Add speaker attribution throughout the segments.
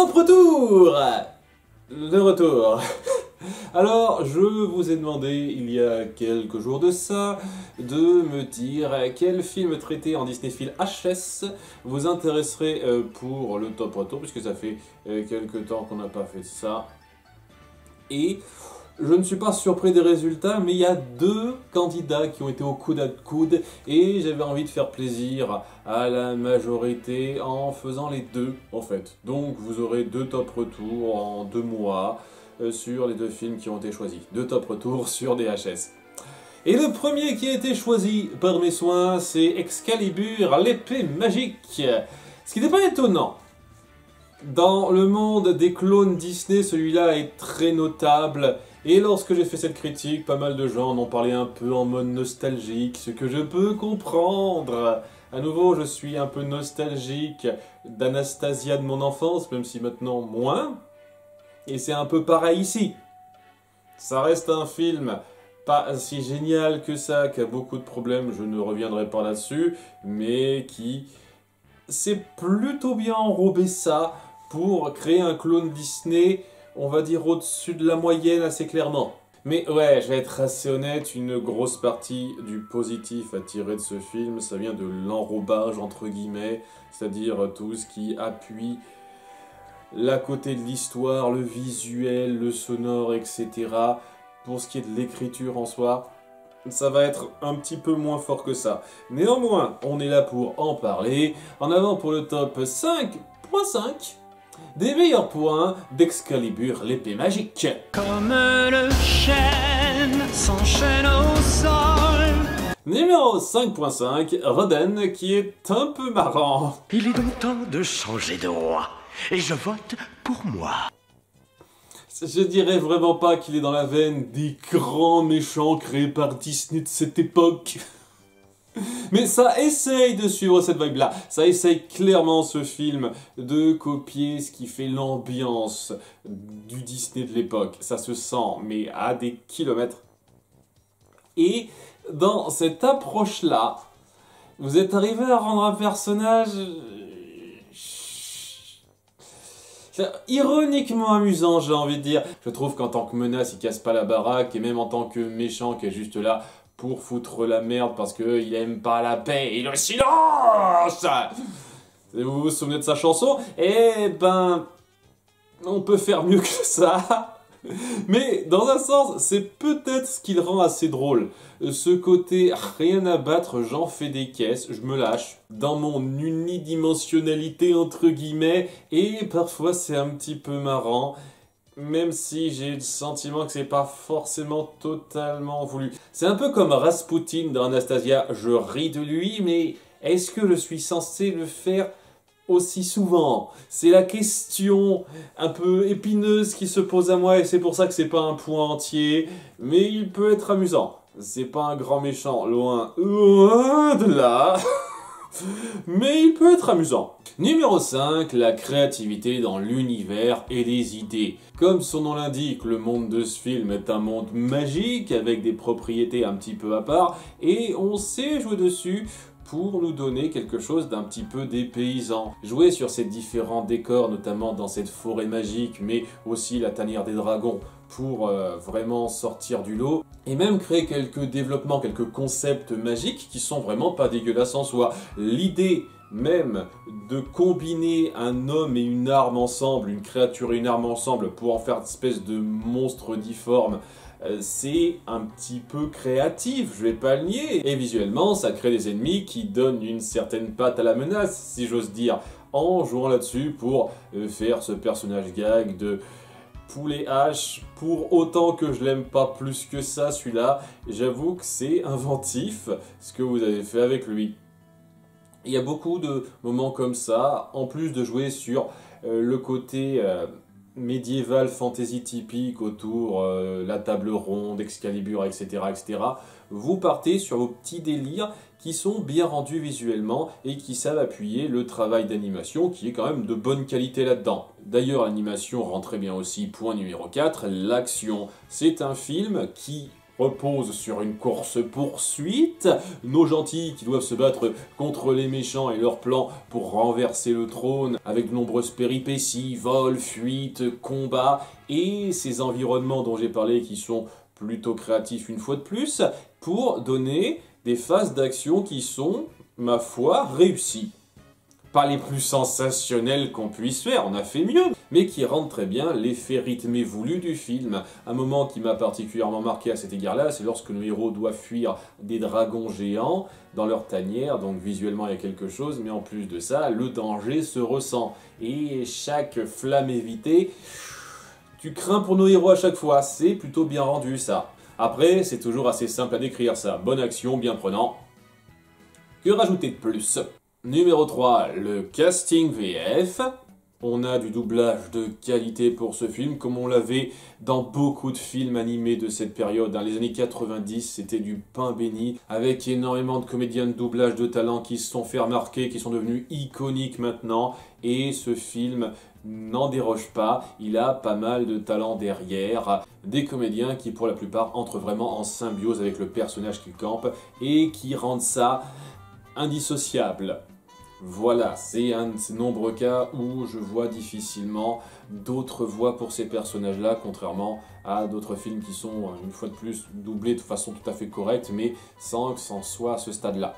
Speaker 1: Top Retour. Le retour. Alors, je vous ai demandé, il y a quelques jours de ça, de me dire quel film traité en Disney Film HS vous intéresserait pour le Top Retour, puisque ça fait quelques temps qu'on n'a pas fait ça. Et je ne suis pas surpris des résultats, mais il y a deux candidats qui ont été au coude à coude, et j'avais envie de faire plaisir à la majorité en faisant les deux, en fait. Donc, vous aurez deux Top Retours en 2 mois, sur les deux films qui ont été choisis. Deux Top Retours sur des HS. Et le premier qui a été choisi par mes soins, c'est Excalibur, l'épée magique. Ce qui n'est pas étonnant. Dans le monde des clones Disney, celui-là est très notable. Et lorsque j'ai fait cette critique, pas mal de gens en ont parlé un peu en mode nostalgique, ce que je peux comprendre. À nouveau, je suis un peu nostalgique d'Anastasia de mon enfance, même si maintenant moins. Et c'est un peu pareil ici. Ça reste un film pas si génial que ça, qui a beaucoup de problèmes, je ne reviendrai pas là-dessus, mais qui s'est plutôt bien enrobé ça pour créer un clone Disney, on va dire au-dessus de la moyenne assez clairement. Mais ouais, je vais être assez honnête, une grosse partie du positif à tirer de ce film, ça vient de l'enrobage entre guillemets, c'est-à-dire tout ce qui appuie la côté de l'histoire, le visuel, le sonore, etc. Pour ce qui est de l'écriture en soi, ça va être un petit peu moins fort que ça. Néanmoins, on est là pour en parler. En avant pour le top 5.5 des meilleurs points d'Excalibur, l'épée magique.
Speaker 2: Comme le chêne s'enchaîne au sol.
Speaker 1: Numéro 5.5, Roden, qui est un peu marrant.
Speaker 3: Il est donc temps de changer de roi. Et je vote pour moi.
Speaker 1: Je dirais vraiment pas qu'il est dans la veine des grands méchants créés par Disney de cette époque. Mais ça essaye de suivre cette vibe-là. Ça essaye clairement, ce film, de copier ce qui fait l'ambiance du Disney de l'époque. Ça se sent, mais à des kilomètres. Et dans cette approche-là, vous êtes arrivé à rendre un personnage ironiquement amusant, j'ai envie de dire. Je trouve qu'en tant que menace, il casse pas la baraque, et même en tant que méchant qui est juste là pour foutre la merde parce qu'il aime pas la paix et le silence. Vous vous souvenez de sa chanson? Eh ben, on peut faire mieux que ça. Mais dans un sens, c'est peut-être ce qui le rend assez drôle. Ce côté rien à battre, j'en fais des caisses, je me lâche dans mon unidimensionnalité entre guillemets, et parfois c'est un petit peu marrant, même si j'ai le sentiment que c'est pas forcément totalement voulu. C'est un peu comme Rasputin dans Anastasia, je ris de lui, mais est-ce que je suis censé le faire aussi souvent? C'est la question un peu épineuse qui se pose à moi, et c'est pour ça que c'est pas un point entier, mais il peut être amusant. C'est pas un grand méchant, loin de là, mais il peut être amusant. Numéro 5, la créativité dans l'univers et les idées. Comme son nom l'indique, le monde de ce film est un monde magique avec des propriétés un petit peu à part, et on sait jouer dessus pour nous donner quelque chose d'un petit peu dépaysant. Jouer sur ces différents décors, notamment dans cette forêt magique, mais aussi la tanière des dragons, pour vraiment sortir du lot, et même créer quelques développements, quelques concepts magiques qui sont vraiment pas dégueulasses en soi. L'idée même de combiner un homme et une arme ensemble, une créature et une arme ensemble, pour en faire une espèce de monstre difforme, c'est un petit peu créatif, je vais pas le nier. Et visuellement, ça crée des ennemis qui donnent une certaine patte à la menace, si j'ose dire, en jouant là-dessus pour faire ce personnage gag de Poulet H. Pour autant que je l'aime pas plus que ça, celui-là, j'avoue que c'est inventif ce que vous avez fait avec lui. Il y a beaucoup de moments comme ça, en plus de jouer sur le côté médiéval fantasy typique autour la table ronde, Excalibur, etc., etc. Vous partez sur vos petits délires qui sont bien rendus visuellement et qui savent appuyer le travail d'animation qui est quand même de bonne qualité là-dedans. D'ailleurs, l'animation rend très bien aussi. Point numéro 4, l'action. C'est un film qui repose sur une course-poursuite, nos gentils qui doivent se battre contre les méchants et leur plan pour renverser le trône avec de nombreuses péripéties, vols, fuites, combats et ces environnements dont j'ai parlé qui sont plutôt créatifs une fois de plus pour donner des phases d'action qui sont, ma foi, réussies. Pas les plus sensationnels qu'on puisse faire, on a fait mieux, mais qui rendent très bien l'effet rythmé voulu du film. Un moment qui m'a particulièrement marqué à cet égard-là, c'est lorsque nos héros doivent fuir des dragons géants dans leur tanière, donc visuellement il y a quelque chose, mais en plus de ça, le danger se ressent. Et chaque flamme évitée, tu crains pour nos héros à chaque fois, c'est plutôt bien rendu ça. Après, c'est toujours assez simple à décrire ça, bonne action, bien prenant. Que rajouter de plus ? Numéro 3, le casting VF. On a du doublage de qualité pour ce film, comme on l'avait dans beaucoup de films animés de cette période. Dans les années 90, c'était du pain béni, avec énormément de comédiens de doublage de talent qui se sont fait remarquer, qui sont devenus iconiques maintenant. Et ce film n'en déroge pas, il a pas mal de talent derrière. Des comédiens qui, pour la plupart, entrent vraiment en symbiose avec le personnage qu'ils campent et qui rendent ça indissociable. Voilà, c'est un de ces nombreux cas où je vois difficilement d'autres voix pour ces personnages-là, contrairement à d'autres films qui sont, une fois de plus, doublés de façon tout à fait correcte, mais sans que ça en soit à ce stade-là.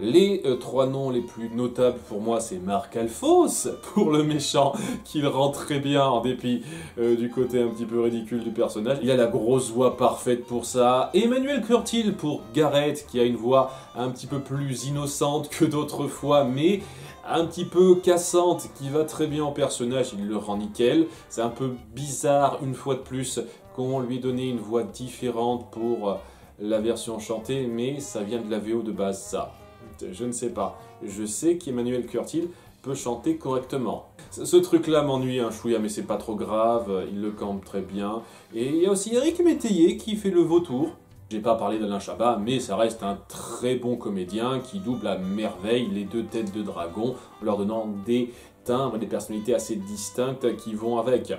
Speaker 1: Les trois noms les plus notables pour moi, c'est Marc Alphonse pour le méchant, qu'il rend très bien en dépit du côté un petit peu ridicule du personnage. Il a la grosse voix parfaite pour ça. Emmanuel Curtil pour Gareth, qui a une voix un petit peu plus innocente que d'autres fois, mais un petit peu cassante, qui va très bien au personnage, il le rend nickel. C'est un peu bizarre, une fois de plus, qu'on lui ait donné une voix différente pour la version chantée, mais ça vient de la VO de base, ça. Je ne sais pas. Je sais qu'Emmanuel Curtil peut chanter correctement. Ce truc-là m'ennuie un chouïa, mais c'est pas trop grave, il le campe très bien. Et il y a aussi Eric Métayer qui fait le vautour. J'ai pas parlé d'Alain Chabat, mais ça reste un très bon comédien qui double à merveille les deux têtes de dragon, en leur donnant des timbres et des personnalités assez distinctes qui vont avec.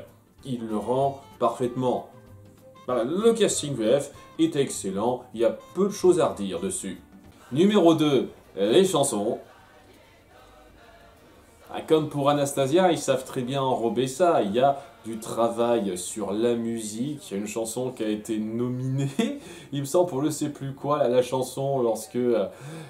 Speaker 1: Il le rend parfaitement. Voilà, le casting VF est excellent, il y a peu de choses à redire dessus. Numéro 2. Les chansons. Comme pour Anastasia, ils savent très bien enrober ça. Il y a du travail sur la musique. Il y a une chanson qui a été nominée, il me semble, pour le sais plus quoi, la chanson lorsque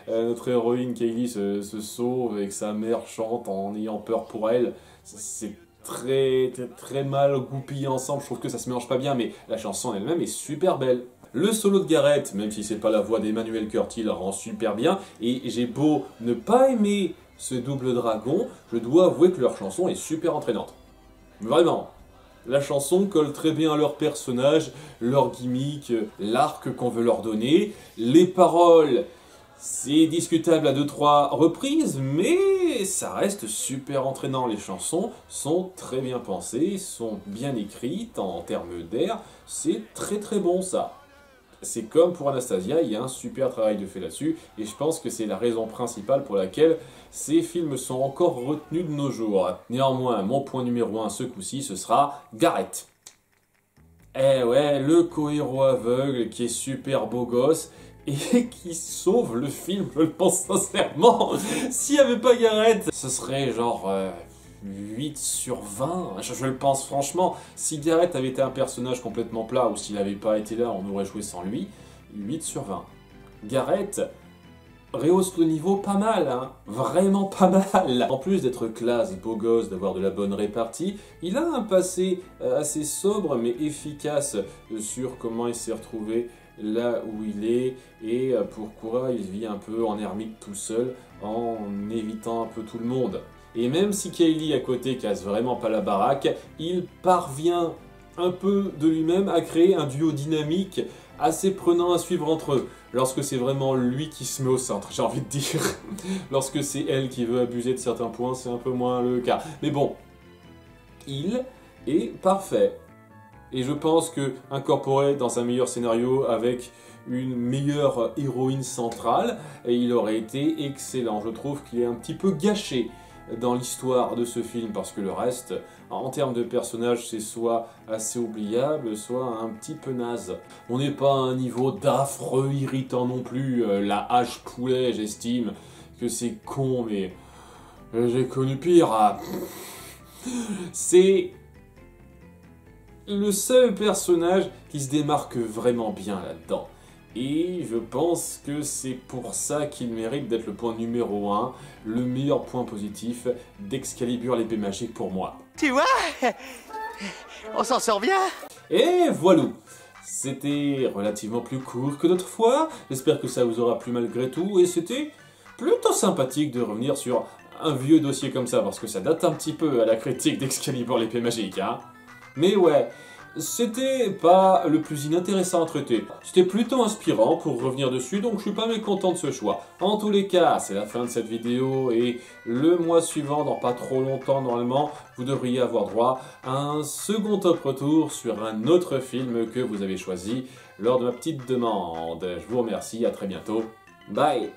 Speaker 1: notre héroïne Kaylee se sauve et que sa mère chante en ayant peur pour elle. C'est très mal goupillé ensemble. Je trouve que ça se mélange pas bien, mais la chanson elle-même est super belle. Le solo de Gareth, même si c'est pas la voix d'Emmanuel Curtil, rend super bien. Et j'ai beau ne pas aimer ce double dragon, je dois avouer que leur chanson est super entraînante. Vraiment. La chanson colle très bien à leur personnage, leur gimmick, l'arc qu'on veut leur donner. Les paroles, c'est discutable à 2-3 reprises, mais ça reste super entraînant. Les chansons sont très bien pensées, sont bien écrites en termes d'air. C'est très bon ça. C'est comme pour Anastasia, il y a un super travail de fait là-dessus, et je pense que c'est la raison principale pour laquelle ces films sont encore retenus de nos jours. Néanmoins, mon point numéro 1 ce coup-ci, ce sera Gareth. Eh ouais, le co-héros aveugle qui est super beau gosse, et qui sauve le film, je le pense sincèrement. S'il n'y avait pas Gareth, ce serait genre 8 sur 20, je le pense franchement. Si Gareth avait été un personnage complètement plat, ou s'il n'avait pas été là, on aurait joué sans lui, 8 sur 20. Gareth rehausse le niveau pas mal, hein, vraiment pas mal. En plus d'être classe, beau gosse, d'avoir de la bonne répartie, il a un passé assez sobre mais efficace sur comment il s'est retrouvé là où il est et pourquoi il vit un peu en ermite tout seul en évitant un peu tout le monde. Et même si Kaylee à côté casse vraiment pas la baraque, il parvient un peu de lui-même à créer un duo dynamique assez prenant à suivre entre eux. Lorsque c'est vraiment lui qui se met au centre, j'ai envie de dire. Lorsque c'est elle qui veut abuser de certains points, c'est un peu moins le cas. Mais bon, il est parfait. Et je pense que incorporé dans un meilleur scénario avec une meilleure héroïne centrale, et il aurait été excellent. Je trouve qu'il est un petit peu gâché dans l'histoire de ce film, parce que le reste, en termes de personnages, c'est soit assez oubliable, soit un petit peu naze. On n'est pas à un niveau d'affreux irritant non plus, la hache poulet, j'estime que c'est con, mais j'ai connu pire. C'est le seul personnage qui se démarque vraiment bien là-dedans. Et je pense que c'est pour ça qu'il mérite d'être le point numéro 1, le meilleur point positif d'Excalibur l'épée magique pour moi.
Speaker 3: Tu vois, on s'en sort bien.
Speaker 1: Et voilà, c'était relativement plus court que d'autres fois, j'espère que ça vous aura plu malgré tout, et c'était plutôt sympathique de revenir sur un vieux dossier comme ça, parce que ça date un petit peu à la critique d'Excalibur l'épée magique, hein. Mais ouais, c'était pas le plus inintéressant à traiter, c'était plutôt inspirant pour revenir dessus, donc je suis pas mécontent de ce choix. En tous les cas, c'est la fin de cette vidéo, et le mois suivant, dans pas trop longtemps normalement, vous devriez avoir droit à un second top retour sur un autre film que vous avez choisi lors de ma petite demande. Je vous remercie, à très bientôt, bye.